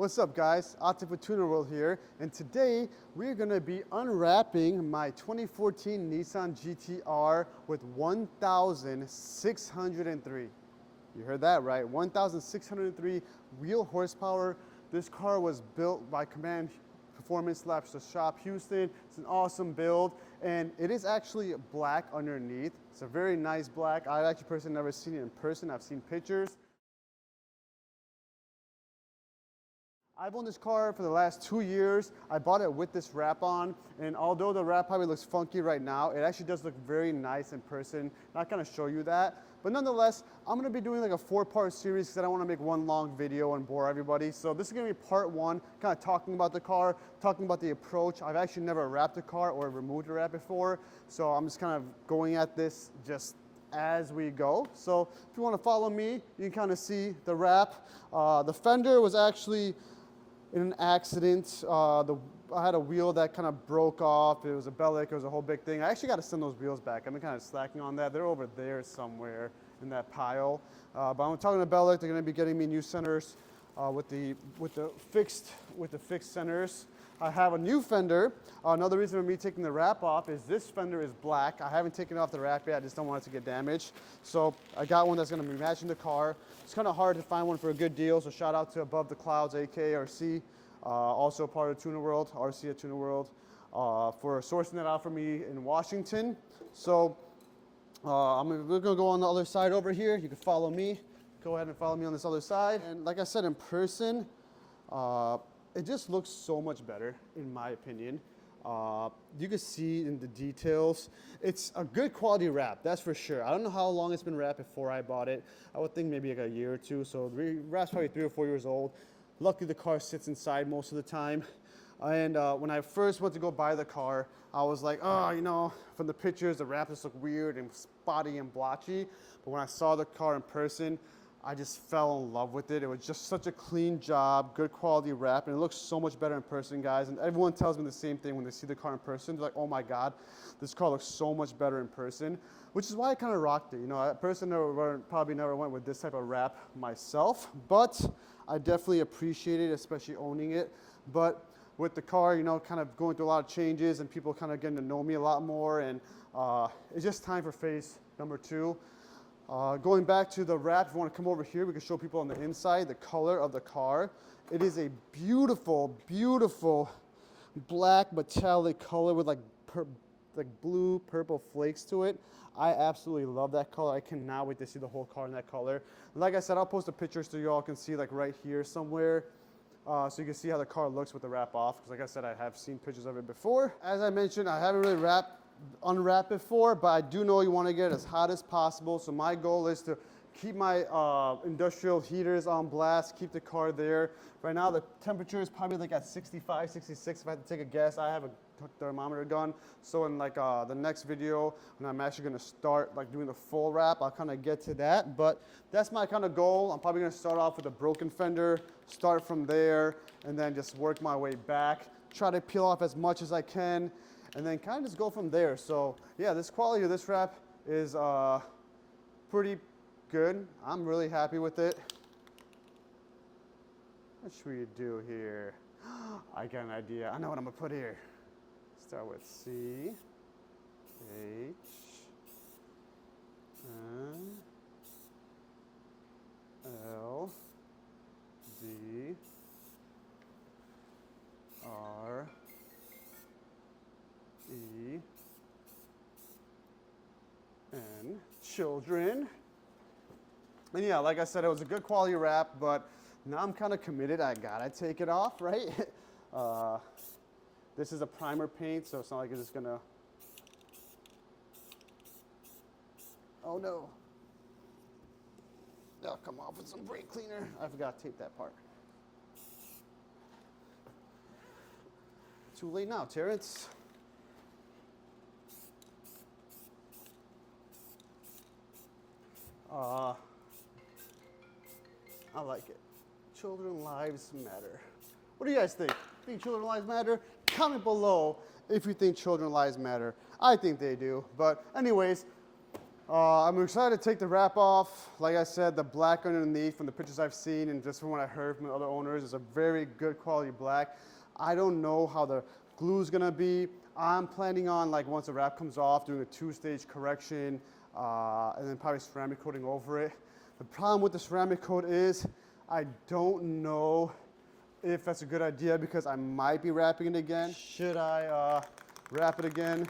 What's up guys, Atif with TunerWorld here, and today we're going to be unwrapping my 2014 Nissan GTR with 1,603. You heard that right, 1,603 real horsepower. This car was built by Command Performance Labs Shop Houston. It's an awesome build, and it is actually black underneath. It's a very nice black. I've actually personally never seen it in person. I've seen pictures. I've owned this car for the last 2 years. I bought it with this wrap on, and although the wrap probably looks funky right now, it actually does look very nice in person. Not gonna show you that, but nonetheless, I'm gonna be doing like a 4-part series because I don't wanna make one long video and bore everybody. So this is gonna be part 1, kind of talking about the car, talking about the approach. I've actually never wrapped a car or removed a wrap before, so I'm just kind of going at this just as we go. So if you wanna follow me, you can kind of see the wrap. The fender was actually in an accident. I had a wheel that kind of broke off. It was a bellic, it was a whole big thing. I actually got to send those wheels back. I've been kind of slacking on that. They're over there somewhere in that pile. But I'm talking to Bellic. They're going to be getting me new centers with the fixed centers. I have a new fender. Another reason for me taking the wrap off is this fender is black. I haven't taken off the wrap yet. I just don't want it to get damaged. So I got one that's going to be matching the car. It's kind of hard to find one for a good deal. So shout out to Above the Clouds, aka RC, also part of TunerWorld, RC at TunerWorld, for sourcing that out for me in Washington. So we're going to go on the other side over here. You can follow me. Go ahead and follow me on this other side. And like I said, in person, it just looks so much better, in my opinion. You can see in the details. It's a good quality wrap, that's for sure. I don't know how long it's been wrapped before I bought it. I would think maybe like a year or two. So the wrap's probably 3 or 4 years old. Luckily, the car sits inside most of the time. And when I first went to go buy the car, I was like, oh, you know, from the pictures, the wrap just looked weird and spotty and blotchy. But when I saw the car in person, I just fell in love with it. It was just such a clean job, good quality wrap, and it looks so much better in person, guys. And everyone tells me the same thing when they see the car in person. They're like, oh my God, this car looks so much better in person, which is why I kind of rocked it. You know, I personally probably never went with this type of wrap myself, but I definitely appreciate it, especially owning it. But with the car, you know, kind of going through a lot of changes and people kind of getting to know me a lot more, and it's just time for phase number 2. Going back to the wrap, if you want to come over here, we can show people on the inside the color of the car. It is a beautiful, beautiful black metallic color with like blue, purple flakes to it. I absolutely love that color. I cannot wait to see the whole car in that color. Like I said, I'll post a picture so you all can see like right here somewhere. So you can see how the car looks with the wrap off. Because like I said, I have seen pictures of it before. As I mentioned, I haven't really unwrapped before, but I do know you want to get it as hot as possible. So my goal is to keep my industrial heaters on blast, keep the car there. Right now the temperature is probably like at 65, 66 if I had to take a guess. I have a thermometer gun, so in like the next video when I'm actually going to start like doing the full wrap, I'll kind of get to that. But that's my kind of goal. I'm probably going to start off with a broken fender, start from there, and then just work my way back, try to peel off as much as I can, and then kind of just go from there. So yeah, this quality of this wrap is pretty good. I'm really happy with it. What should we do here? I got an idea. I know what I'm gonna put here. Start with C, H, N, L, D, R, E, N, children. And yeah, like I said, it was a good quality wrap, but now I'm kind of committed. I gotta take it off, right? This is a primer paint, so it's not like it's just gonna, oh no. That'll come off with some brake cleaner. I forgot to tape that part. Too late now, Terrence. I like it. Children lives matter. What do you guys think? Think children lives matter? Comment below if you think children lives matter. I think they do. But anyways, I'm excited to take the wrap off. Like I said, the black underneath from the pictures I've seen and just from what I heard from the other owners is a very good quality black. I don't know how the glue is gonna be. I'm planning on, like, once the wrap comes off, doing a 2-stage correction and then probably ceramic coating over it. The problem with the ceramic coat is I don't know if that's a good idea because I might be wrapping it again. Should I wrap it again?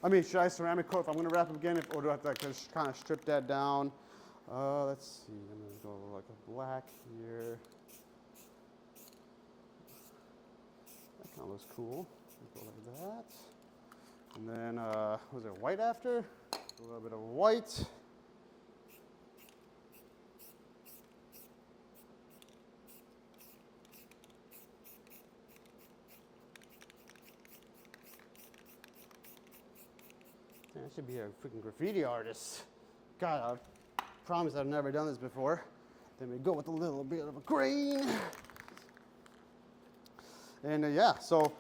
I mean, should I ceramic coat if I'm gonna wrap it again, or do I have to like, just kind of strip that down? Let's see, I'm gonna go like a black here. That kind of looks cool. Go like that. And then, was it white after? A little bit of white. I should be a freaking graffiti artist. God, I promise I've never done this before. Then we go with a little bit of a green. And yeah, so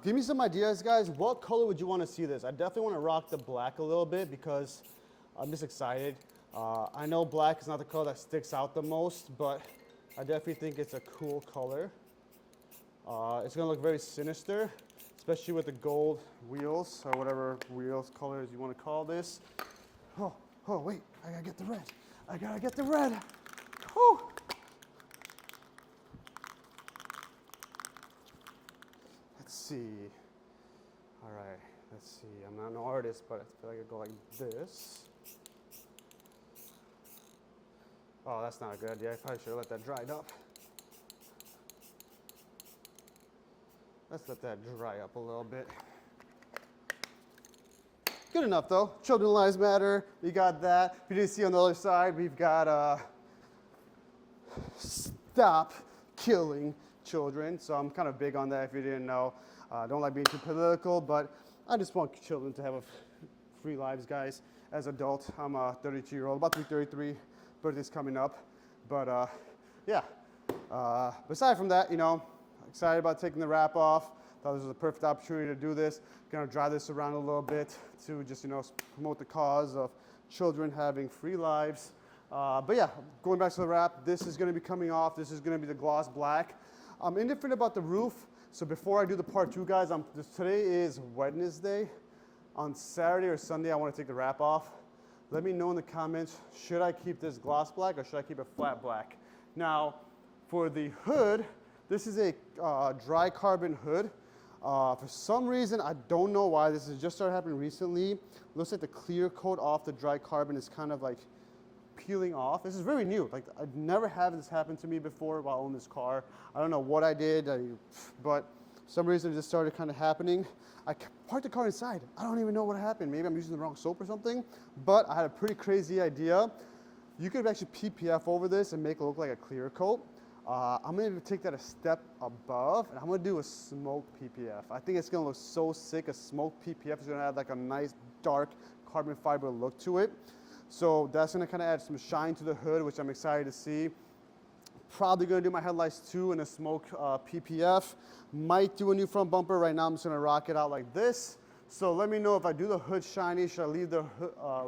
give me some ideas, guys. What color would you want to see this? I definitely want to rock the black a little bit because I'm just excited. I know black is not the color that sticks out the most, but I definitely think it's a cool color. It's going to look very sinister, especially with the gold wheels, or whatever wheels colors you want to call this. Oh, wait, I gotta get the red. I gotta get the red. Whew. Let's see. All right, let's see. I'm not an artist, but I feel like I go like this. Oh, that's not a good idea. I probably should have let that dry up. Let's let that dry up a little bit. Good enough though. Children's lives matter. We got that. If you didn't see on the other side, we've got stop killing children. So I'm kind of big on that if you didn't know. Don't like being too political, but I just want children to have free lives, guys. As adults, I'm a 32-year-old, about to be 33. Birthday's coming up. But yeah, aside from that, you know, excited about taking the wrap off. Thought this was a perfect opportunity to do this. Gonna drive this around a little bit to just, you know, promote the cause of children having free lives. But yeah, going back to the wrap, this is gonna be coming off. This is gonna be the gloss black. I'm indifferent about the roof. So before I do the part 2, guys, today is Wednesday. On Saturday or Sunday, I wanna take the wrap off. Let me know in the comments, should I keep this gloss black or should I keep it flat black? Now, for the hood, this is a dry carbon hood. For some reason, I don't know why, this has just started happening recently. Looks like the clear coat off the dry carbon is kind of like peeling off. This is very new. Like, I've never had this happen to me before while owning this car. I don't know what I did, but for some reason it just started kind of happening. I parked the car inside. I don't even know what happened. Maybe I'm using the wrong soap or something, but I had a pretty crazy idea. You could actually PPF over this and make it look like a clear coat. I'm gonna take that a step above, and I'm gonna do a smoke PPF. I think it's gonna look so sick. A smoke PPF is gonna add like a nice dark carbon fiber look to it. So that's gonna kind of add some shine to the hood, which I'm excited to see. Probably gonna do my headlights too in a smoke PPF. Might do a new front bumper. Right now I'm just gonna rock it out like this. So let me know if I do the hood shiny, should I leave the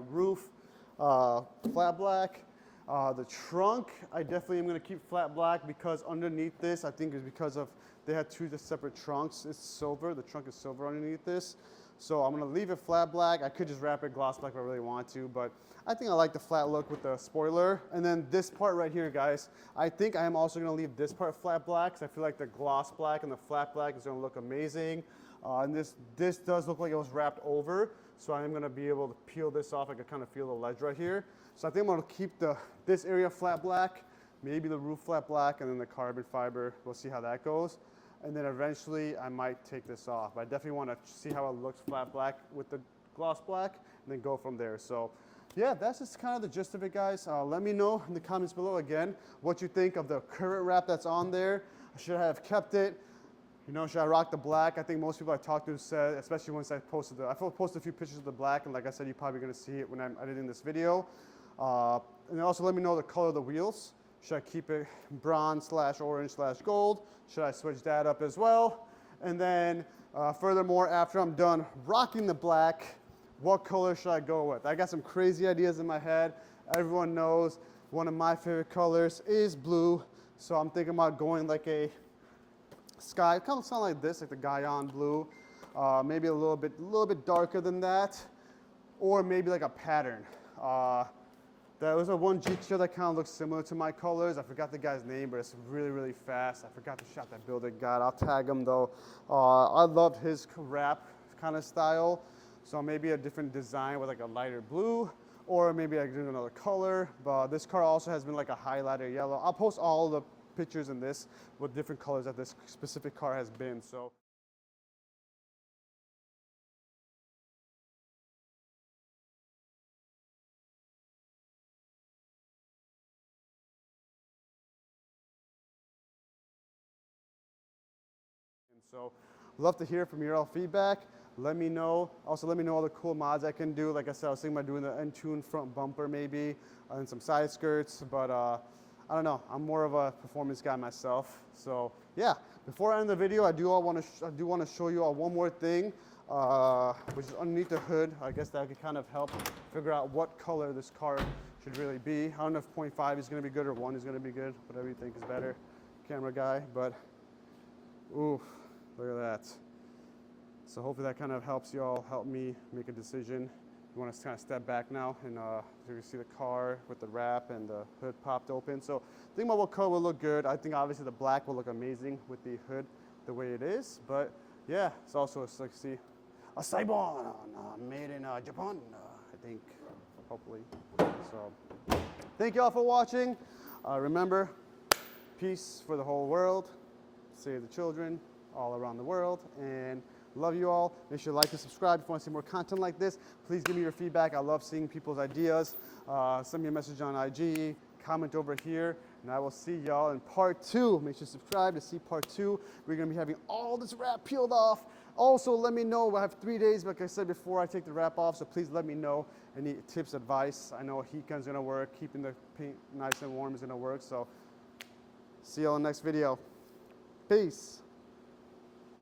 roof flat black? The trunk, I definitely am going to keep flat black because underneath this, I think is because of, they had 2 separate trunks. It's silver, the trunk is silver underneath this. So I'm going to leave it flat black. I could just wrap it gloss black if I really want to, but I think I like the flat look with the spoiler. And then this part right here, guys, I think I am also going to leave this part flat black because I feel like the gloss black and the flat black is going to look amazing. And this does look like it was wrapped over, so I am going to be able to peel this off. I can kind of feel the ledge right here. So I think I'm going to keep this area flat black, maybe the roof flat black, and then the carbon fiber. We'll see how that goes. And then eventually I might take this off. But I definitely want to see how it looks flat black with the gloss black, and then go from there. So yeah, that's just kind of the gist of it, guys. Let me know in the comments below again what you think of the current wrap that's on there. Should I have kept it? You know, should I rock the black? I think most people I talked to said, especially once I posted I posted a few pictures of the black, and like I said, you're probably going to see it when I'm editing this video. And also let me know the color of the wheels. Should I keep it bronze / orange / gold? Should I switch that up as well? And then furthermore, after I'm done rocking the black, what color should I go with? I got some crazy ideas in my head. Everyone knows one of my favorite colors is blue, so I'm thinking about going like a sky, kind of sound like this, like the Guyan blue, maybe a little bit darker than that, or maybe like a pattern. There was a one GTR that kind of looks similar to my colors. I forgot the guy's name, but it's really, really fast. I forgot the shot that builder got. I'll tag him though. I loved his wrap kind of style. So maybe a different design with like a lighter blue, or maybe I do another color. But this car also has been like a highlighter yellow. I'll post all the pictures in this with different colors that this specific car has been. So. So, love to hear from your all feedback. Let me know. Also, let me know all the cool mods I can do. Like I said, I was thinking about doing the N-Tune front bumper maybe, and some side skirts. But I don't know. I'm more of a performance guy myself. So yeah. Before I end the video, I do want to show you all one more thing, which is underneath the hood. I guess that could kind of help figure out what color this car should really be. I don't know if 0.5 is going to be good or 1 is going to be good. Whatever you think is better, camera guy. But ooh. Look at that. So hopefully that kind of helps you all, help me make a decision. You want to kind of step back now, and you can see the car with the wrap and the hood popped open. So think about what color will look good. I think obviously the black will look amazing with the hood the way it is. But yeah, it's also like see a Saibon made in Japan. I think, hopefully. So thank you all for watching. Remember, peace for the whole world. Save the children all around the world, and love you all. Make sure to like and subscribe if you want to see more content like this. Please give me your feedback. I love seeing people's ideas. Send me a message on IG, comment over here, and I will see y'all in part 2. Make sure to subscribe to see part 2. We're going to be having all this wrap peeled off. Also, let me know. I have 3 days, like I said before, I take the wrap off, so please let me know any tips, advice. I know a heat gun's going to work. Keeping the paint nice and warm is going to work. So see y'all in the next video. Peace.